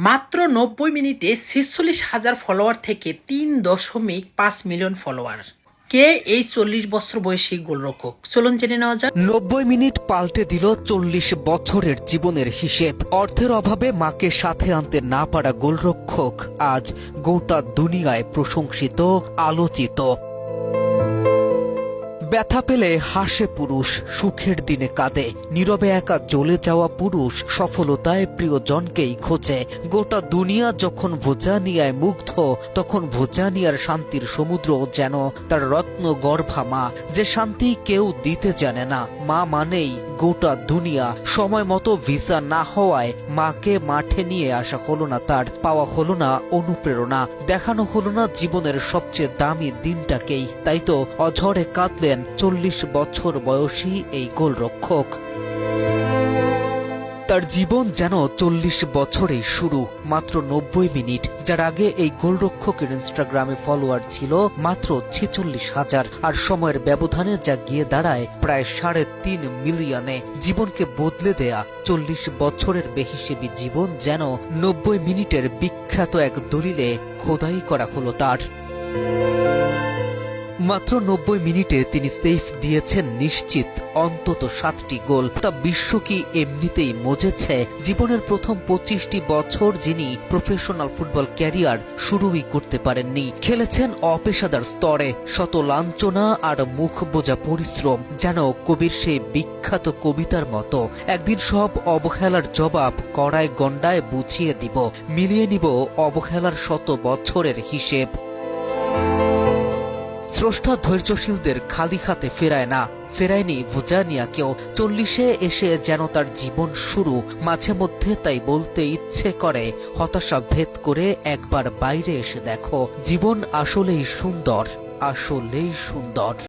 মাত্র ৯০ মিনিটে ৪৬,০০০ ফলোয়ার থেকে ৩.৫ মিলিয়ন ফলোয়ার। কে এই ৪০ বছর বয়সী গোলরক্ষক? চলুন জেনে নেওয়া যাক। ৯০ মিনিট পাল্টে দিল ৪০ বছরের জীবনের হিসেব। অর্থের অভাবে মাকে সাথে আনতে না পারা গোলরক্ষক আজ গোটা দুনিয়ায় প্রশংসিত, আলোচিত। ব্যথা পেলে হাসে পুরুষ, সুখের দিনে কাঁদে। নীরবে একা জ্বলে যাওয়া পুরুষ সফলতায় প্রিয়জনকেই খোঁজে। গোটা দুনিয়া যখন ভোজানিয়ায় মুগ্ধ, তখন ভোজানিয়ার শান্তির সমুদ্র যেন তার রত্ন গর্ভা মা, যে শান্তি কেউ দিতে জানে না। মা মানেই গোটা দুনিয়া। সময় মতো ভিসা না হওয়ায় মাকে মাঠে নিয়ে আসা হলো না তার, পাওয়া হলো না অনুপ্রেরণা, দেখানো হলো না জীবনের সবচেয়ে দামি দিনটাকেই। তাই তো অঝরে কাঁদলেন ৪০ বছর বয়সী এই গোলরক্ষক। তার জীবন যেন ৪০ বছরেই শুরু, মাত্র ৯০ মিনিট। যার আগে এই গোলরক্ষকের ইনস্টাগ্রামে ফলোয়ার ছিল মাত্র ৪৬,০০০, আর সময়ের ব্যবধানে যা গিয়ে দাঁড়ায় প্রায় ৩.৫ মিলিয়নে। জীবনকে বদলে দেয়া ৪০ বছরের বেহিসেবি জীবন যেন ৯০ মিনিটের বিখ্যাত এক দলিলে খোদাই করা হলো তার। মাত্র ৯০ মিনিটে তিনি সেফ দিয়েছেন নিশ্চিত অন্তত ৭টি গোল। তা বিশ্ব কি এমনিতেই মজেছে? জীবনের প্রথম ২৫টি বছর যিনি প্রফেশনাল ফুটবল ক্যারিয়ার শুরুই করতে পারেননি, খেলেছেন অপেশাদার স্তরে। শত লাঞ্ছনা আর মুখ বোঝা পরিশ্রম, যেন কবির সেই বিখ্যাত কবিতার মতো, একদিন সব অবহেলার জবাব কড়ায় গন্ডায় বুঝিয়ে দিব, মিলিয়ে নিব অবহেলার শত বছরের হিসেব। স্রষ্টা ধৈর্যশীলদের খালি হাতে ফেরায় না, ফেরায়নি ভোজানিয়াকেও। ৪০-এ এসে যেন তার জীবন শুরু। মাঝে মধ্যে তাই বলতে ইচ্ছে করে, হতাশা ভেদ করে একবার বাইরে এসে দেখো, জীবন আসলেই সুন্দর, আসলেই সুন্দর।